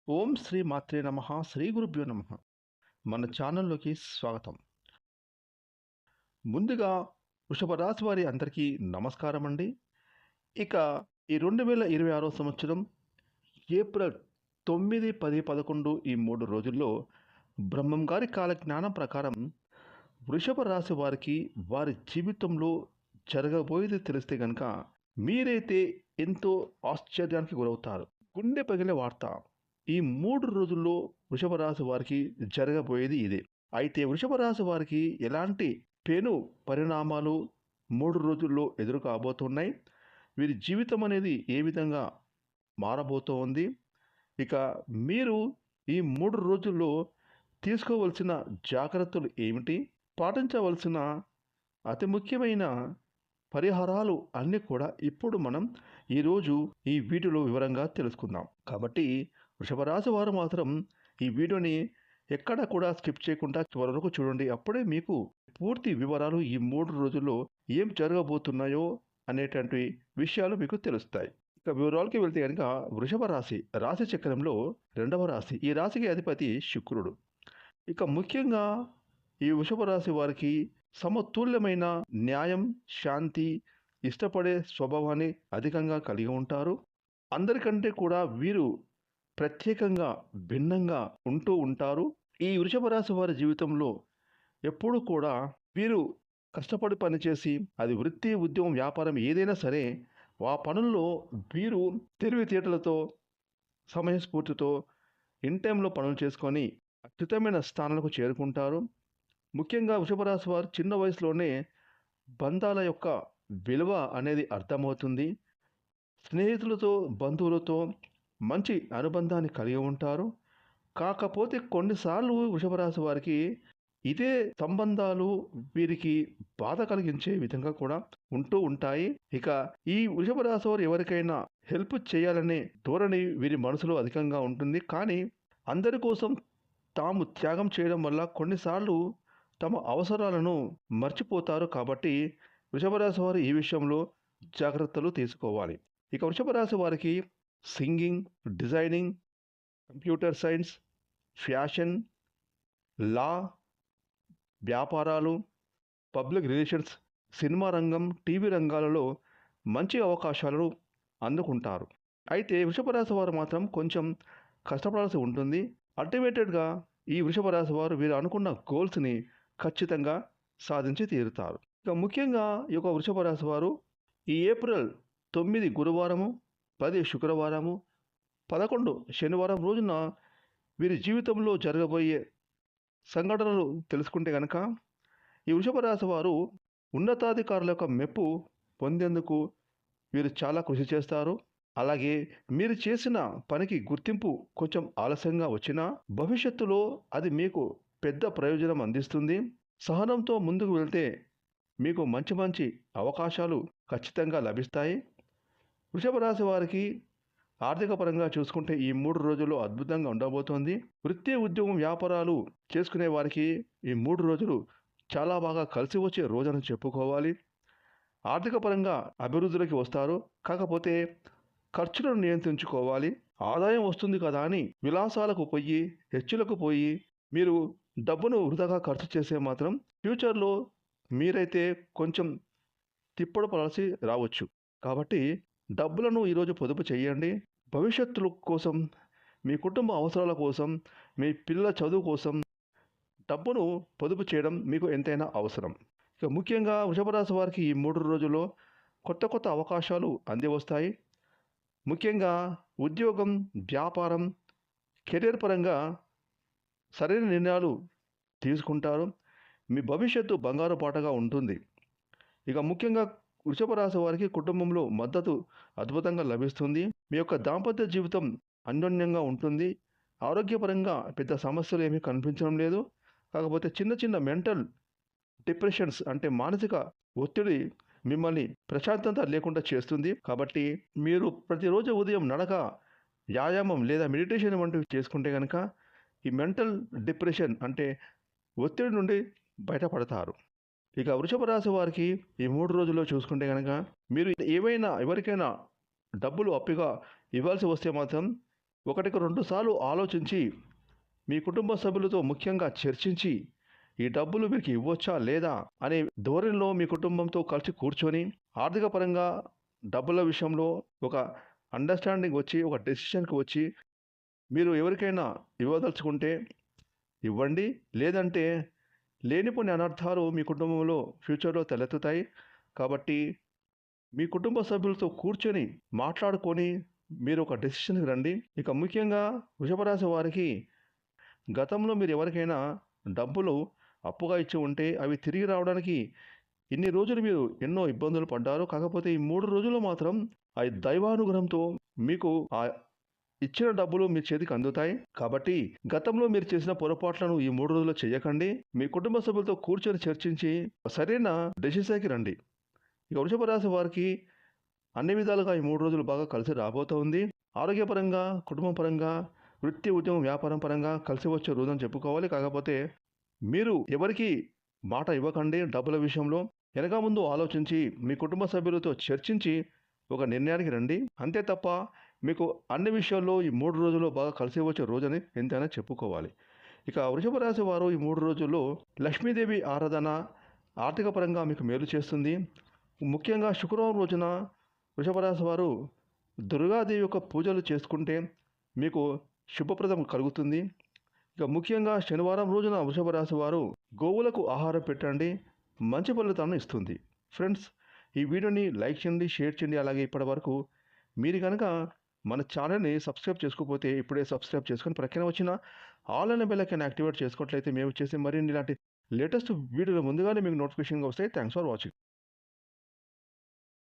ఓం శ్రీ మాత్రే నమః శ్రీ గురుభ్యో నమః. మన ఛానల్లోకి స్వాగతం. ముందుగా వృషభ రాశి వారి అందరికీ నమస్కారం అండి. ఇక ఈ 2026 సంవత్సరం ఏప్రిల్ 9, 10, 11 ఈ 3 రోజుల్లో బ్రహ్మం గారి కాలజ్ఞానం ప్రకారం వృషభ రాశి వారికి వారి జీవితంలో జరగబోయేది తెలిస్తే గనక మీరైతే ఎంతో ఆశ్చర్యానికి గురవుతారు. గుండె పగిలే వార్త. ఈ 3 రోజుల్లో వృషభ రాశి వారికి జరగబోయేది ఇదే. అయితే వృషభ రాశి వారికి ఎలాంటి పెను పరిణామాలు 3 రోజుల్లో ఎదురు కాబోతున్నాయి? వీరి జీవితం అనేది ఏ విధంగా మారబోతోంది? ఇక మీరు ఈ 3 రోజుల్లో తీసుకోవలసిన జాగ్రత్తలు ఏమిటి? పాటించవలసిన అతి ముఖ్యమైన పరిహారాలు అన్నీ కూడా ఇప్పుడు మనం ఈరోజు ఈ వీడియోలో వివరంగా తెలుసుకుందాం. కాబట్టి వృషభ రాశి వారు మాత్రం ఈ వీడియోని ఎక్కడ కూడా స్కిప్ చేయకుండా చివరి వరకు చూడండి. అప్పుడే మీకు పూర్తి వివరాలు ఈ 3 రోజుల్లో ఏం జరగబోతున్నాయో అనేటువంటి విషయాలు మీకు తెలుస్తాయి. ఇక వివరాలకి వెళ్తే కనుక వృషభ రాశి రాశి చక్రంలో రెండవ రాశి. ఈ రాశికి అధిపతి శుక్రుడు. ఇక ముఖ్యంగా ఈ వృషభ రాశి వారికి సమతుల్యమైన న్యాయం, శాంతి, ఇష్టపడే స్వభావాన్ని అధికంగా కలిగి ఉంటారు. అందరికంటే కూడా వీరు ప్రత్యేకంగా భిన్నంగా ఉంటూ ఉంటారు. ఈ వృషభ రాశి వారి జీవితంలో ఎప్పుడు కూడా వీరు కష్టపడి పనిచేసి అది వృత్తి, ఉద్యోగం, వ్యాపారం ఏదైనా సరే ఆ పనుల్లో వీరు తెలివితేటలతో, సమయస్ఫూర్తితో ఇన్ టైంలో పనులు చేసుకొని అద్భుతమైన స్థానాలకు చేరుకుంటారు. ముఖ్యంగా వృషభ రాశి వారు చిన్న వయసులోనే బంధాల యొక్క విలువ అనేది అర్థమవుతుంది. స్నేహితులతో, బంధువులతో మంచి అనుబంధాన్ని కలిగి ఉంటారు. కాకపోతే కొన్నిసార్లు వృషభ రాశి వారికి ఇదే సంబంధాలు వీరికి బాధ కలిగించే విధంగా కూడా ఉంటూ ఉంటాయి. ఇక ఈ వృషభ రాశి వారు ఎవరికైనా హెల్ప్ చేయాలనే ధోరణి వీరి మనసులో అధికంగా ఉంటుంది. కానీ అందరి కోసం తాము త్యాగం చేయడం వల్ల కొన్నిసార్లు తమ అవసరాలను మర్చిపోతారు. కాబట్టి వృషభ రాశి వారు ఈ విషయంలో జాగ్రత్తలు తీసుకోవాలి. ఇక వృషభ రాశి వారికి singing, designing, computer science, fashion, law, వ్యాపారాలు, పబ్లిక్ రిలేషన్స్, సినిమా రంగం, టీవీ రంగాలలో మంచి అవకాశాలను అందుకుంటారు. అయితే వృషభ రాశి వారు మాత్రం కొంచెం కష్టపడాల్సి ఉంటుంది. అల్టిమేటెడ్గా ఈ వృషభ రాశి వారు వీరు అనుకున్న గోల్స్ని ఖచ్చితంగా సాధించి తీరుతారు. ఇక ముఖ్యంగా ఈ యొక్క వృషభ రాశి వారు ఈ ఏప్రిల్ 9 గురువారము, 10 శుక్రవారము, 11 శనివారం రోజున వీరి జీవితంలో జరగబోయే సంఘటనలు తెలుసుకుంటే కనుక ఈ వృషభ రాశి వారు ఉన్నతాధికారుల యొక్క మెప్పు పొందేందుకు వీరు చాలా కృషి చేస్తారు. అలాగే మీరు చేసిన పనికి గుర్తింపు కొంచెం ఆలస్యంగా వచ్చినా భవిష్యత్తులో అది మీకు పెద్ద ప్రయోజనం అందిస్తుంది. సహనంతో ముందుకు వెళ్తే మీకు మంచి మంచి అవకాశాలు ఖచ్చితంగా లభిస్తాయి. వృషభ రాశి వారికి ఆర్థిక పరంగా చూసుకుంటే ఈ 3 రోజులు అద్భుతంగా ఉండబోతోంది. వృత్తి, ఉద్యోగం, వ్యాపారాలు చేసుకునే వారికి ఈ 3 రోజులు చాలా బాగా కలిసి వచ్చే రోజని చెప్పుకోవాలి. ఆర్థిక పరంగా అభివృద్ధిలోకి వస్తారు. కాకపోతే ఖర్చులను నియంత్రించుకోవాలి. ఆదాయం వస్తుంది కదా అని విలాసాలకు పోయి, హెచ్చులకు పోయి మీరు డబ్బును వృధాగా ఖర్చు చేసే మాత్రం ఫ్యూచర్లో మీరైతే కొంచెం తిప్పలు పడాల్సి రావచ్చు. కాబట్టి డబ్బులను ఈరోజు పొదుపు చేయండి. భవిష్యత్తు కోసం, మీ కుటుంబ అవసరాల కోసం, మీ పిల్లల చదువు కోసం డబ్బును పొదుపు చేయడం మీకు ఎంతైనా అవసరం. ఇక ముఖ్యంగా వృషభ రాశి వారికి ఈ 3 రోజుల్లో కొత్త కొత్త అవకాశాలు అంది వస్తాయి. ముఖ్యంగా ఉద్యోగం, వ్యాపారం, కెరీర్ పరంగా సరైన నిర్ణయాలు తీసుకుంటారు. మీ భవిష్యత్తు బంగారు బాటగా ఉంటుంది. ఇక ముఖ్యంగా వృషభ రాశి వారికి కుటుంబంలో మద్దతు అద్భుతంగా లభిస్తుంది. మీ యొక్క దాంపత్య జీవితం అన్యోన్యంగా ఉంటుంది. ఆరోగ్యపరంగా పెద్ద సమస్యలు ఏమీ కనిపించడం లేదు. కాకపోతే చిన్న చిన్న మెంటల్ డిప్రెషన్స్ అంటే మానసిక ఒత్తిడి మిమ్మల్ని ప్రశాంతత లేకుండా చేస్తుంది. కాబట్టి మీరు ప్రతిరోజు ఉదయం నడక, వ్యాయామం లేదా మెడిటేషన్ వంటివి చేసుకుంటే కనుక ఈ మెంటల్ డిప్రెషన్ అంటే ఒత్తిడి నుండి బయటపడతారు. ఇక వృషభ రాశి వారికి ఈ 3 రోజుల్లో చూసుకుంటే కనుక మీరు ఎవరికైనా డబ్బులు అప్పుగా ఇవ్వాల్సి వస్తే మాత్రం ఒకటికి 2 సార్లు ఆలోచించి మీ కుటుంబ సభ్యులతో ముఖ్యంగా చర్చించి ఈ డబ్బులు మీకు ఇవ్వొచ్చా లేదా అనే ధోరణిలో మీ కుటుంబంతో కలిసి కూర్చొని ఆర్థిక పరంగా డబ్బుల విషయంలో ఒక అండర్స్టాండింగ్ వచ్చి ఒక డెసిషన్కి వచ్చి మీరు ఎవరికైనా ఇవ్వదలుచుకుంటే ఇవ్వండి. లేదంటే లేనిపోని అనర్థాలు మీ కుటుంబంలో ఫ్యూచర్‌లో తలెత్తుతాయి. కాబట్టి మీ కుటుంబ సభ్యులతో కూర్చొని మాట్లాడుకొని మీరు ఒక డెసిషన్‌కి రండి. ఇక ముఖ్యంగా వృషభ రాశి వారికి గతంలో మీరు ఎవరికైనా డబ్బులు అప్పుగా ఇచ్చి ఉంటే అవి తిరిగి రావడానికి ఇన్ని రోజులు మీరు ఎన్నో ఇబ్బందులు పడ్డారు. కాకపోతే ఈ 3 రోజుల్లో మాత్రం ఆ దైవానుగ్రహంతో మీకు ఆ ఇచ్చిన డబ్బులు మీ చేతికి అందుతాయి. కాబట్టి గతంలో మీరు చేసిన పొరపాట్లను ఈ 3 రోజుల్లో చేయకండి. మీ కుటుంబ సభ్యులతో కూర్చొని చర్చించి సరైన డెసిషన్‌కి రండి. ఇక వృషభ రాశి వారికి అన్ని విధాలుగా ఈ 3 రోజులు బాగా కలిసి రాబోతోంది. ఆరోగ్యపరంగా, కుటుంబ పరంగా, వృత్తి, ఉద్యోగం, వ్యాపారం పరంగా కలిసి వచ్చే రోజని చెప్పుకోవాలి. కాకపోతే మీరు ఎవరికీ మాట ఇవ్వకండి డబ్బుల విషయంలో. వెనక ముందు ఆలోచించి మీ కుటుంబ సభ్యులతో చర్చించి ఒక నిర్ణయానికి రండి. అంతే తప్ప మీకు అన్ని విషయాల్లో ఈ 3 రోజుల్లో బాగా కలిసి వచ్చే రోజని ఎంతైనా చెప్పుకోవాలి. ఇక వృషభ రాశి వారు ఈ 3 రోజుల్లో లక్ష్మీదేవి ఆరాధన ఆర్థిక పరంగా మీకు మేలు చేస్తుంది. ముఖ్యంగా శుక్రవారం రోజున వృషభ రాశి వారు దుర్గాదేవి యొక్క పూజలు చేసుకుంటే మీకు శుభప్రదం కలుగుతుంది. ఇక ముఖ్యంగా శనివారం రోజున వృషభ రాశి వారు గోవులకు ఆహారం పెట్టండి, మంచి ఫలితాలను ఇస్తుంది. ఫ్రెండ్స్, ఈ వీడియోని లైక్ చేయండి, షేర్ చేయండి. అలాగే ఇప్పటివరకు మీరు కనుక మన ఛానల్ని సబ్స్క్రైబ్ చేసుకోకపోతే ఇప్పుడే సబ్స్క్రైబ్ చేసుకొని ప్రక్కన వచ్చిన ఆల్ అనే బెల్ ఐకాన్ యాక్టివేట్ చేసుకున్నట్లయితే మేము చేసే మరిన్ని ఇలాంటి లేటెస్ట్ వీడియోలు ముందుగానే మీకు నోటిఫికేషన్గా వస్తాయి. Thanks for watching.